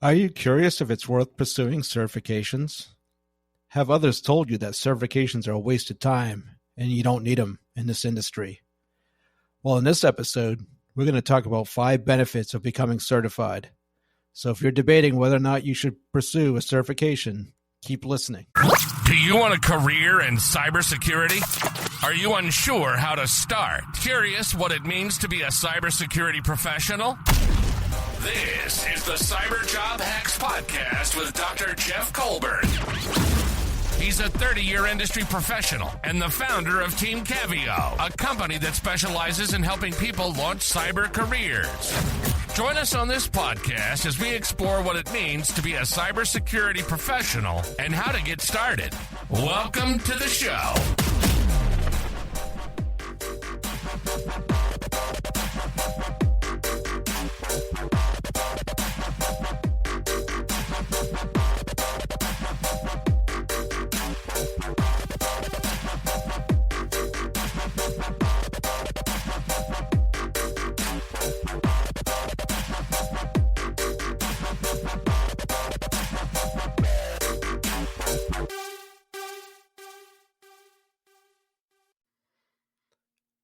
Are you curious if it's worth pursuing certifications? Have others told you that certifications are a waste of time and you don't need them in this industry? Well, in this episode, we're going to talk about 5 benefits of becoming certified. So if you're debating whether or not you should pursue a certification, keep listening. Do you want a career in cybersecurity? Are you unsure how to start? Curious what it means to be a cybersecurity professional? This is the Cyber Job Hacks Podcast with Dr. Jeff Colburn. He's a 30-year industry professional and the founder of Team Caveo, a company that specializes in helping people launch cyber careers. Join us on this podcast as we explore what it means to be a cybersecurity professional and how to get started. Welcome to the show.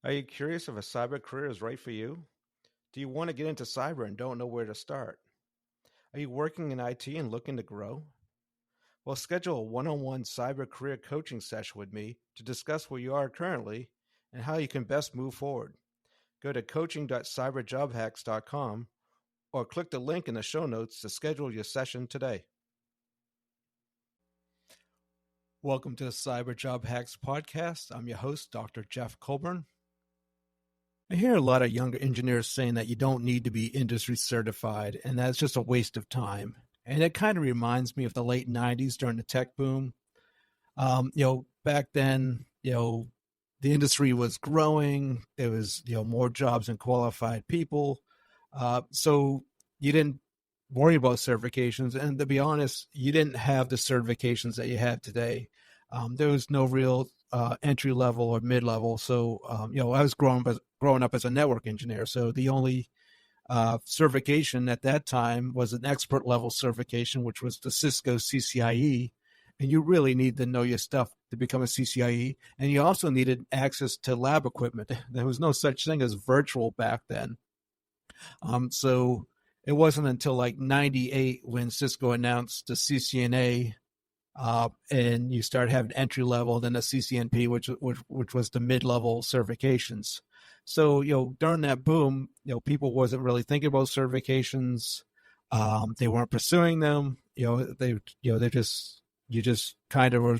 Are you curious if a cyber career is right for you? Do you want to get into cyber and don't know where to start? Are you working in IT and looking to grow? Well, schedule a one-on-one cyber career coaching session with me to discuss where you are currently and how you can best move forward. Go to coaching.cyberjobhacks.com or click the link in the show notes to schedule your session today. Welcome to the Cyber Job Hacks Podcast. I'm your host, Dr. Jeff Colburn. I hear a lot of younger engineers saying that you don't need to be industry certified, and that's just a waste of time. And it kind of reminds me of the late 90s during the tech boom. Back then, the industry was growing. There was, more jobs than qualified people. So you didn't worry about certifications. And to be honest, you didn't have the certifications that you have today. There was no real entry level or mid level. So, I was growing up as a network engineer. So the only certification at that time was an expert level certification, which was the Cisco CCIE. And you really need to know your stuff to become a CCIE. And you also needed access to lab equipment. There was no such thing as virtual back then. So it wasn't until like 98 when Cisco announced the CCNA, and you start having entry level, then the CCNP, which was the mid-level certifications. So, during that boom, people wasn't really thinking about certifications. They weren't pursuing them. You just kind of were,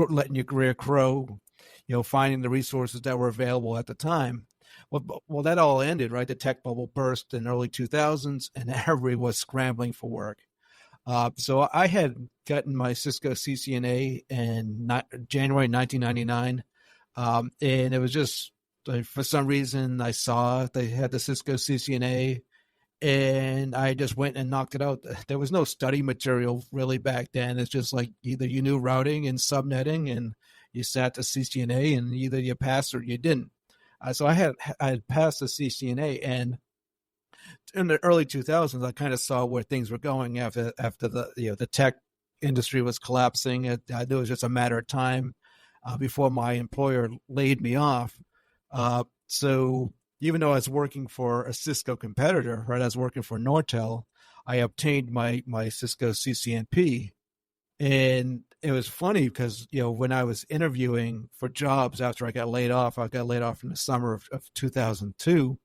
letting your career grow, finding the resources that were available at the time. Well, that all ended, right? The tech bubble burst in early 2000s, and everybody was scrambling for work. So I had gotten my Cisco CCNA in January 1999, and it was just for some reason I saw they had the Cisco CCNA, and I just went and knocked it out. There was no study material really back then. It's just like either you knew routing and subnetting, and you sat the CCNA, and either you passed or you didn't. So I had passed the CCNA, and in the early 2000s, I kind of saw where things were going after the tech industry was collapsing. I knew it was just a matter of time before my employer laid me off. So even though I was working for a Cisco competitor, right, I was working for Nortel, I obtained my Cisco CCNP. And it was funny because, when I was interviewing for jobs after I got laid off in the summer of 2002.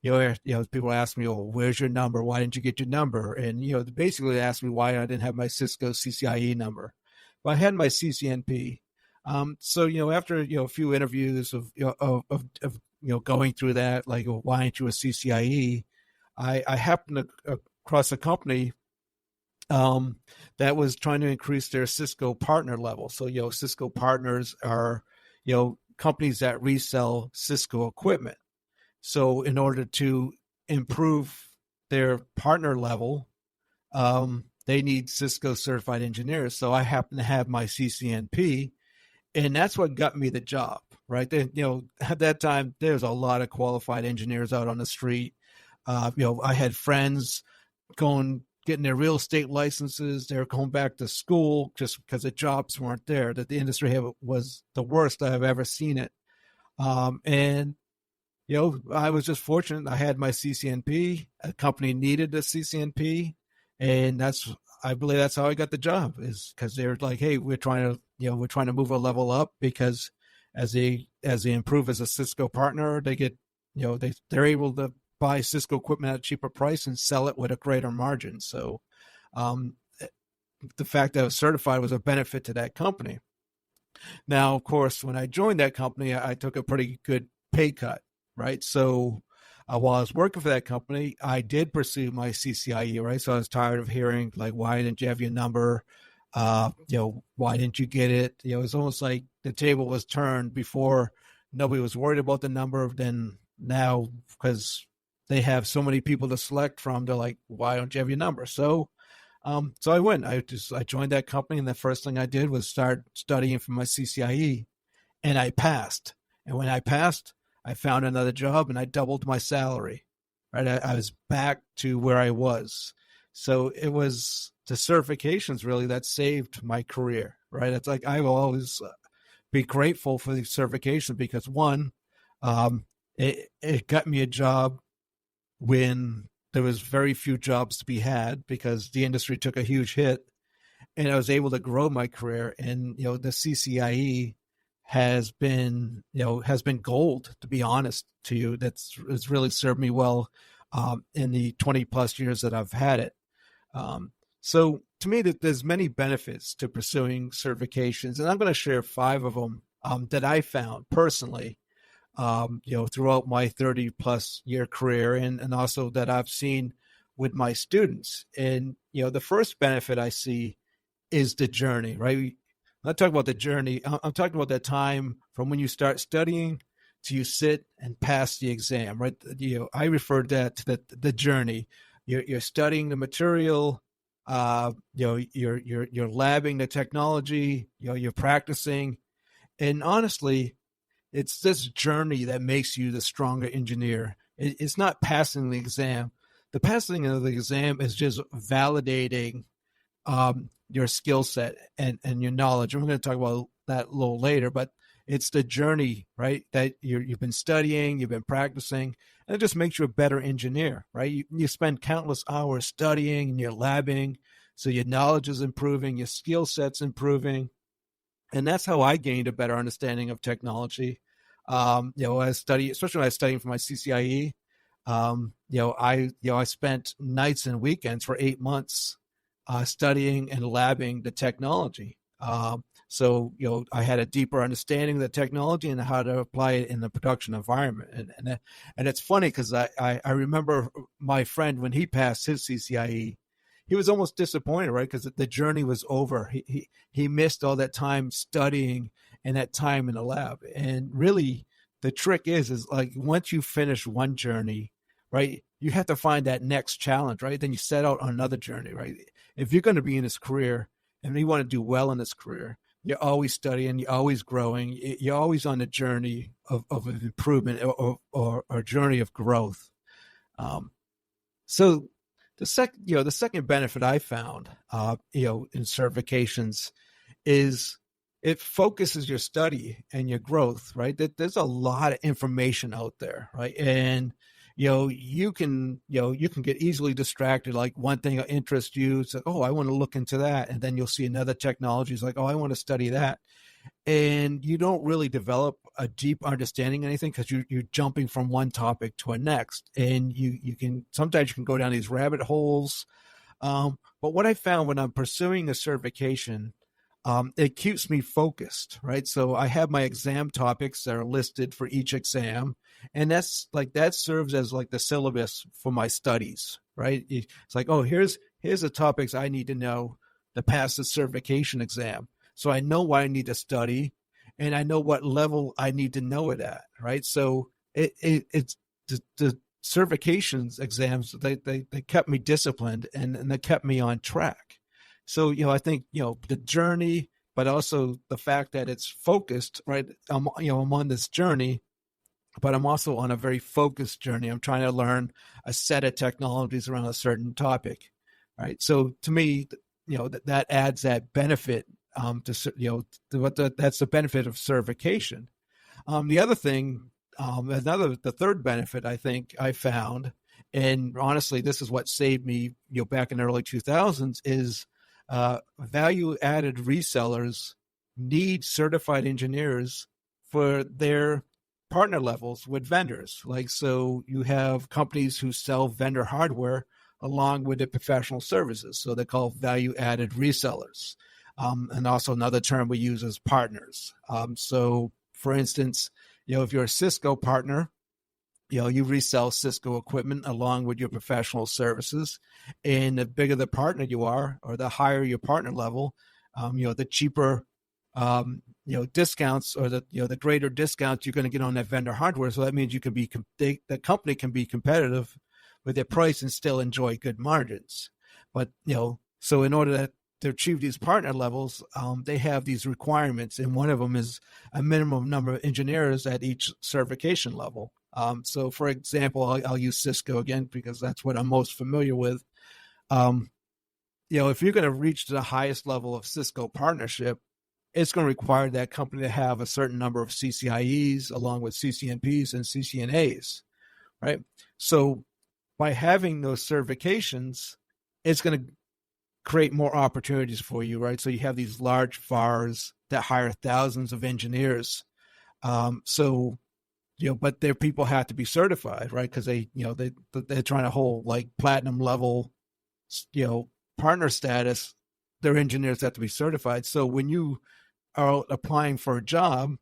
People ask me, "Oh, where's your number? Why didn't you get your number?" And basically they asked me why I didn't have my Cisco CCIE number. But I had my CCNP. So after a few interviews of going through that, like, well, why aren't you a CCIE? I happened to across a company that was trying to increase their Cisco partner level. So Cisco partners are companies that resell Cisco equipment. So in order to improve their partner level, they need Cisco certified engineers. So I happen to have my CCNP, and that's what got me the job, right? At that time, there's a lot of qualified engineers out on the street. I had friends getting getting their real estate licenses. They were going back to school just because the jobs weren't there, that the industry was the worst I've ever seen it. And, I was just fortunate. I had my CCNP. A company needed a CCNP. And I believe that's how I got the job, is because they were like, hey, we're trying to move a level up, because as they improve as a Cisco partner, they get, they're able to buy Cisco equipment at a cheaper price and sell it with a greater margin. So the fact that I was certified was a benefit to that company. Now, of course, when I joined that company, I took a pretty good pay cut, right? So while I was working for that company, I did pursue my CCIE, right? So I was tired of hearing, like, why didn't you have your number? Why didn't you get it? It was almost like the table was turned. Before, nobody was worried about the number. Then now, because they have so many people to select from, they're like, why don't you have your number? So I went. I joined that company, and the first thing I did was start studying for my CCIE, and I passed. And when I passed, I found another job, and I doubled my salary. Right, I was back to where I was. So it was the certifications really that saved my career. Right, it's like I will always be grateful for the certification, because one, it got me a job when there was very few jobs to be had, because the industry took a huge hit, and I was able to grow my career. And, the CCIE has been gold, to be honest to you. It's really served me well in the 20 plus years that I've had it. So to me, there's many benefits to pursuing certifications, and I'm going to share 5 of them that I found personally, throughout my 30 plus year career, and also that I've seen with my students. And, the first benefit I see is the journey, right? I'm not talking about the journey. I'm talking about that time from when you start studying to you sit and pass the exam, right? I refer to that to the journey. You're studying the material, you're labbing the technology, you're practicing. And honestly, it's this journey that makes you the stronger engineer. It's not passing the exam. The passing of the exam is just validating your skill set and your knowledge. And we're going to talk about that a little later, but it's the journey, right, that you've been studying, you've been practicing, and it just makes you a better engineer, right? You spend countless hours studying and you're labbing, so your knowledge is improving, your skill set's improving. And that's how I gained a better understanding of technology. I study, especially when I was studying for my CCIE. I spent nights and weekends for 8 months studying and labbing the technology. So I had a deeper understanding of the technology and how to apply it in the production environment. And it's funny because I remember my friend, when he passed his CCIE, he was almost disappointed, right? Because the journey was over. He missed all that time studying and that time in the lab. And really, the trick is like, once you finish one journey, right, you have to find that next challenge, right? Then you set out on another journey, right? If you're going to be in this career and you want to do well in this career, you're always studying, you're always growing, you're always on a journey of improvement or a journey of growth. So the second benefit I found, in certifications is it focuses your study and your growth, right? There's a lot of information out there, right? And you can get easily distracted. Like, one thing will interest you, it's like, oh, I want to look into that, and then you'll see another technology. It's like, oh, I want to study that, and you don't really develop a deep understanding of anything because you're jumping from one topic to a next, and you can sometimes go down these rabbit holes. But what I found when I'm pursuing a certification, it keeps me focused, right? So I have my exam topics that are listed for each exam, and that serves as like the syllabus for my studies, right? It's like, oh, here's the topics I need to know to pass the certification exam. So I know what I need to study, and I know what level I need to know it at, right? So it's the certifications exams, they kept me disciplined and they kept me on track. So, I think, the journey, but also the fact that it's focused, right? I'm on this journey, but I'm also on a very focused journey. I'm trying to learn a set of technologies around a certain topic, right? So to me, that adds that benefit that's the benefit of certification. The other thing, the third benefit I think I found, and honestly, this is what saved me, back in the early 2000s, is value added resellers need certified engineers for their partner levels with vendors. Like, so you have companies who sell vendor hardware along with the professional services. So they're called value added resellers. And also another term we use is partners. So for instance, if you're a Cisco partner, you resell Cisco equipment along with your professional services. And the bigger the partner you are, or the higher your partner level, the cheaper, discounts, or the greater discounts you're going to get on that vendor hardware. So that means you can the company can be competitive with their price and still enjoy good margins. But, so in order to achieve these partner levels, they have these requirements. And one of them is a minimum number of engineers at each certification level. So for example, I'll use Cisco again, because that's what I'm most familiar with. If you're going to reach the highest level of Cisco partnership, it's going to require that company to have a certain number of CCIEs along with CCNPs and CCNAs, right? So by having those certifications, it's going to create more opportunities for you, right? So you have these large VARs that hire thousands of engineers. But their people have to be certified, right? Because they're trying to hold like platinum level, partner status. Their engineers have to be certified. So when you are applying for a job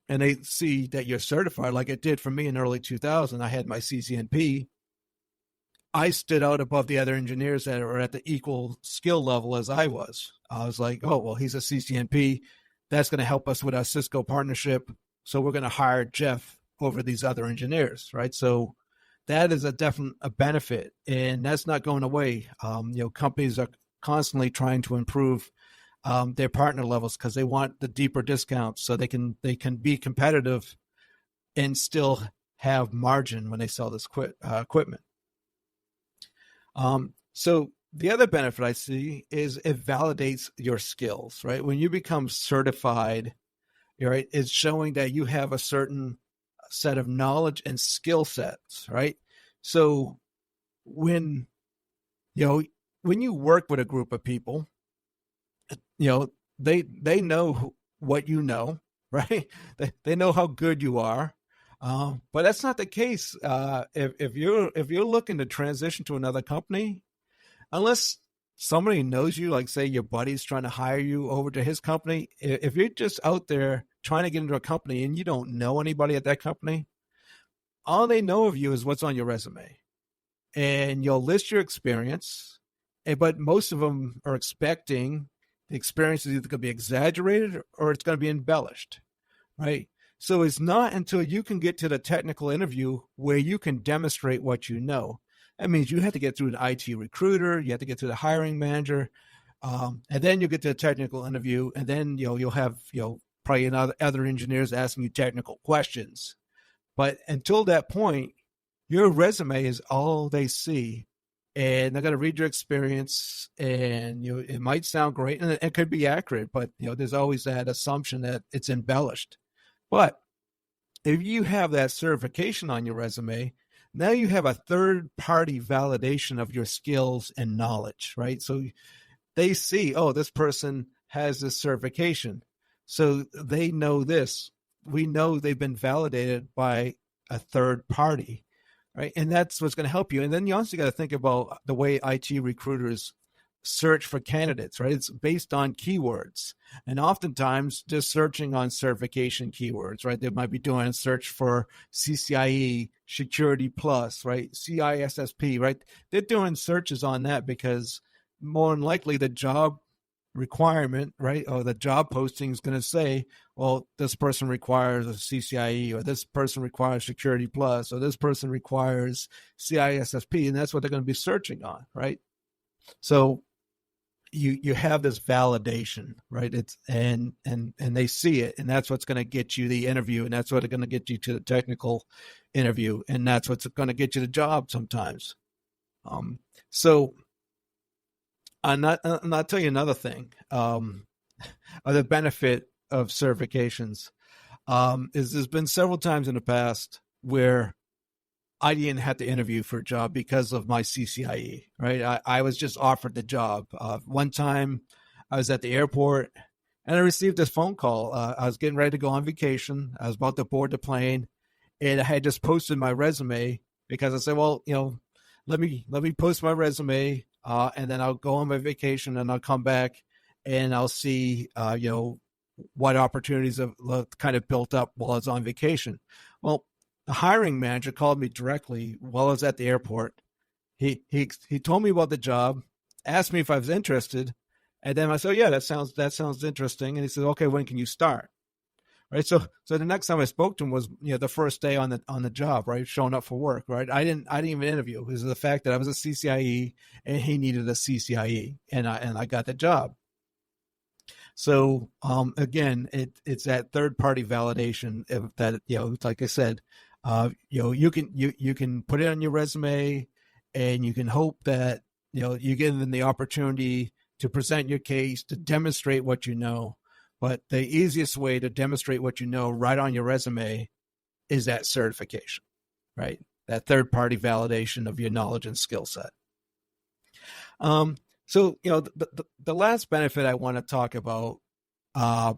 and they see that you're certified, like it did for me in early 2000, I had my CCNP. I stood out above the other engineers that were at the equal skill level as I was. I was like, oh, well, he's a CCNP. That's going to help us with our Cisco partnership. So we're going to hire Jeff over these other engineers, right? So that is a definite benefit, and that's not going away. Companies are constantly trying to improve their partner levels because they want the deeper discounts so they can be competitive and still have margin when they sell this equipment. So the other benefit I see is it validates your skills, right? When you become certified, right, it's showing that you have a certain set of knowledge and skill sets, right? So when you work with a group of people, they know what you know, right? They know how good you are. But that's not the case. If you're looking to transition to another company, unless somebody knows you, like say your buddy's trying to hire you over to his company, if you're just out there trying to get into a company and you don't know anybody at that company, all they know of you is what's on your resume. And you'll list your experience, but most of them are expecting the experience is either going to be exaggerated or it's going to be embellished, right? So it's not until you can get to the technical interview where you can demonstrate what you know. That means you have to get through the IT recruiter, you have to get through the hiring manager, and then you get to the technical interview, and then you'll have probably other engineers asking you technical questions. But until that point, your resume is all they see, and they're going to read your experience, and it might sound great, and it could be accurate, but there's always that assumption that it's embellished. But if you have that certification on your resume, now you have a third-party validation of your skills and knowledge, right? So they see, oh, this person has this certification. So they know this. We know they've been validated by a third party, right? And that's what's going to help you. And then you also got to think about the way IT recruiters search for candidates, right? It's based on keywords. And oftentimes they're searching on certification keywords, right? They might be doing a search for CCIE, Security Plus, right? CISSP, right? They're doing searches on that because more than likely the job requirement, right, or the job posting is going to say, well, this person requires a CCIE, or this person requires Security Plus, or this person requires CISSP, and that's what they're going to be searching on, right? So you have this validation, right? It's and they see it, and that's what's going to get you the interview, and that's what's going to get you to the technical interview, and that's what's going to get you the job sometimes. So I'll tell you another thing. The benefit of certifications is there's been several times in the past where I didn't have to interview for a job because of my CCIE, right? I was just offered the job. One time I was at the airport and I received this phone call. I was getting ready to go on vacation. I was about to board the plane and I had just posted my resume because I said, well, let me post my resume and then I'll go on my vacation and I'll come back and I'll see, what opportunities have kind of built up while I was on vacation. Well, the hiring manager called me directly while I was at the airport. He told me about the job, asked me if I was interested, and then I said, "Yeah, that sounds interesting." And he said, "Okay, when can you start?" Right. So the next time I spoke to him was the first day on the job, right, showing up for work. Right. I didn't even interview. It was the fact that I was a CCIE and he needed a CCIE, and I got the job. So again, it's that third party validation that like I said. You can put it on your resume and you can hope that, you give them the opportunity to present your case, to demonstrate what you know. But the easiest way to demonstrate what you know right on your resume is that certification, right? That third party validation of your knowledge and skill set. So, the last benefit I want to talk about, I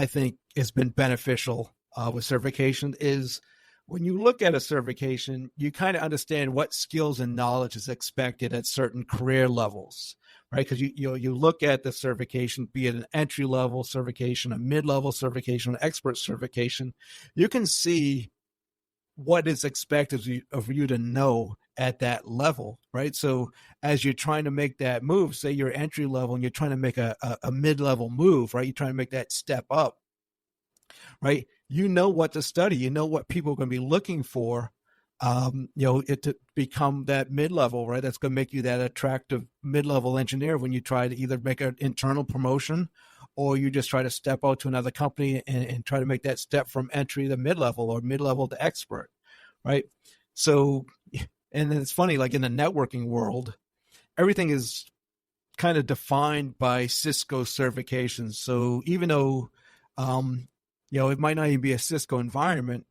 think has been beneficial with certification is when you look at a certification, you kind of understand what skills and knowledge is expected at certain career levels, right? Because you look at the certification, be it an entry level certification, a mid level certification, an expert certification, you can see what is expected of you to know at that level, right? So as you're trying to make that move, say you're entry level and you're trying to make a mid level move, right? You're trying to make that step up, right? You know what to study. You know what people are going to be looking for, it to become that mid-level, right? That's going to make you that attractive mid-level engineer when you try to either make an internal promotion or you just try to step out to another company and try to make that step from entry to mid-level or mid-level to expert, right? So, and then it's funny, like in the networking world, everything is kind of defined by Cisco certifications. So even though, it might not even be a Cisco environment,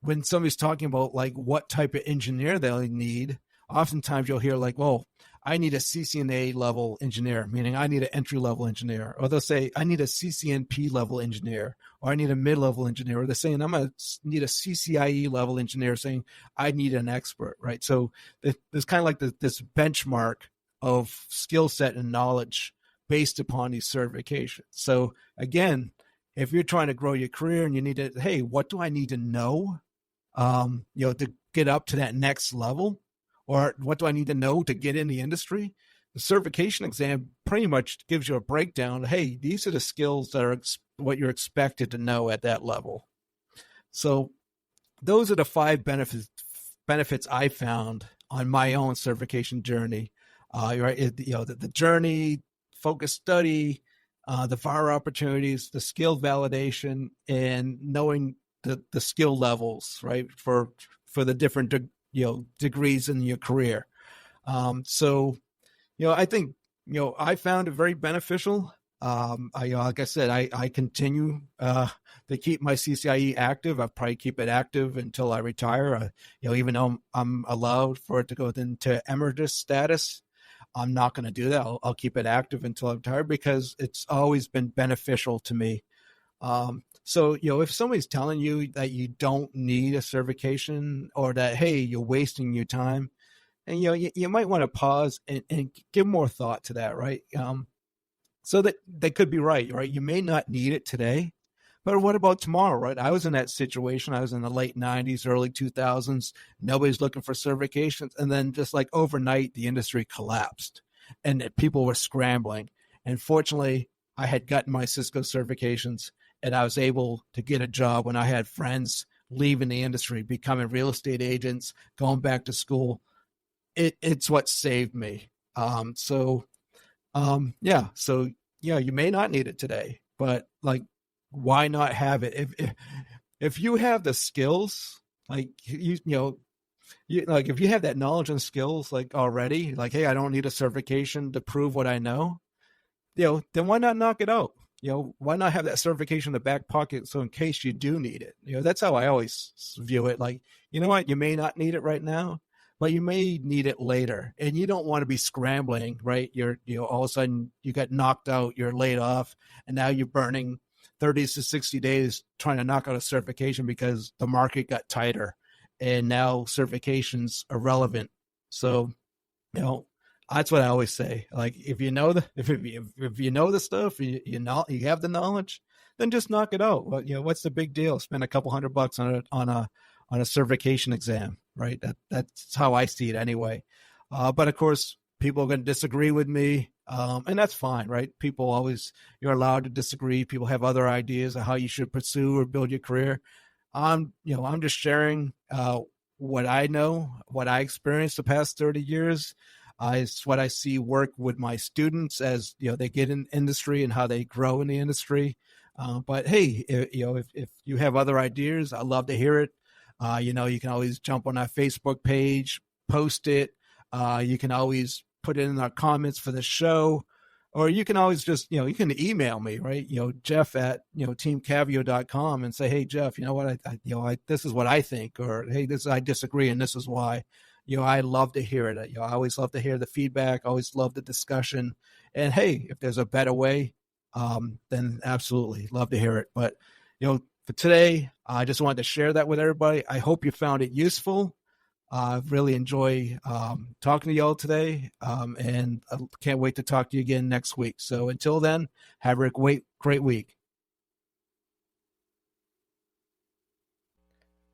when somebody's talking about like what type of engineer they need, oftentimes you'll hear like, well, I need a CCNA level engineer, meaning I need an entry level engineer. Or they'll say, I need a CCNP level engineer, or I need a mid-level engineer. Or they're saying, I'm going to need a CCIE level engineer, saying I need an expert, right? So there's kind of like this benchmark of skill set and knowledge based upon these certifications. So again, if you're trying to grow your career and you need to, hey, what do I need to know, to get up to that next level? Or what do I need to know to get in the industry? The certification exam pretty much gives you a breakdown. Hey, these are the skills that are what you're expected to know at that level. So those are the 5 benefits I found on my own certification journey. The journey, focused study, the VAR opportunities, the skill validation, and knowing the skill levels, right, for the different degrees in your career. I think I found it very beneficial. Like I said, I continue to keep my CCIE active. I'll probably keep it active until I retire. Even though I'm allowed for it to go into emeritus status, I'm not going to do that. I'll keep it active until I retire because it's always been beneficial to me. If somebody's telling you that you don't need a certification or that, hey, you're wasting your time, and you might want to pause and give more thought to that, right? So that they could be right? You may not need it today, but what about tomorrow, right? I was in that situation. I was in the late 90s, early 2000s. Nobody's looking for certifications. And then just like overnight, the industry collapsed and people were scrambling. And fortunately, I had gotten my Cisco certifications and I was able to get a job when I had friends leaving the industry, becoming real estate agents, going back to school. It's what saved me. So you may not need it today, but like, why not have it? If you have the skills, like if you have that knowledge and skills like already, like, hey, I don't need a certification to prove what I know, then why not knock it out? Why not have that certification in the back pocket so in case you do need it? That's how I always view it. Like, you know what? You may not need it right now, but you may need it later. And you don't want to be scrambling, right? All of a sudden you got knocked out, you're laid off, and now you're burning 30 to 60 days trying to knock out a certification because the market got tighter and now certifications are relevant. So, that's what I always say. Like, if you know if you know the stuff, you have the knowledge, then just knock it out. Well, what's the big deal? Spend a couple $100 on a certification exam, right? That's how I see it anyway. But of course, people are going to disagree with me, and that's fine, right? You're allowed to disagree. People have other ideas of how you should pursue or build your career. I'm just sharing what I know, what I experienced the past 30 years. It's what I see work with my students as they get in industry and how they grow in the industry. But hey, if you have other ideas, I'd love to hear it. You can always jump on our Facebook page, post it. You can always put it in our comments for the show, or you can always just you can email me, right? Jeff at teamcaveo.com and say, hey Jeff, you know what, I this is what I think, or hey, I disagree and this is why. I love to hear it. I always love to hear the feedback. Always love the discussion. And hey, if there's a better way, then absolutely love to hear it. But for today, I just wanted to share that with everybody. I hope you found it useful. I really enjoy talking to y'all today, and I can't wait to talk to you again next week. So until then, have a great week.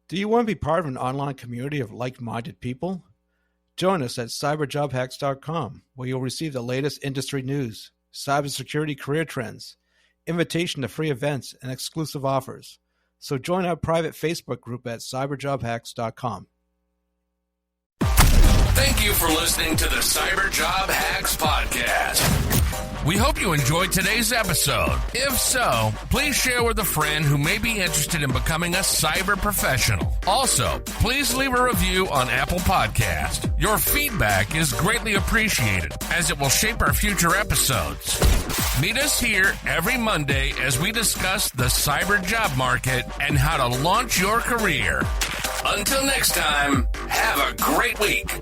Do you want to be part of an online community of like-minded people? Join us at cyberjobhacks.com, where you'll receive the latest industry news, cybersecurity career trends, invitation to free events, and exclusive offers. So join our private Facebook group at cyberjobhacks.com. Thank you for listening to the Cyber Job Hacks Podcast. We hope you enjoyed today's episode. If so, please share with a friend who may be interested in becoming a cyber professional. Also, please leave a review on Apple Podcast. Your feedback is greatly appreciated, as it will shape our future episodes. Meet us here every Monday as we discuss the cyber job market and how to launch your career. Until next time, have a great week.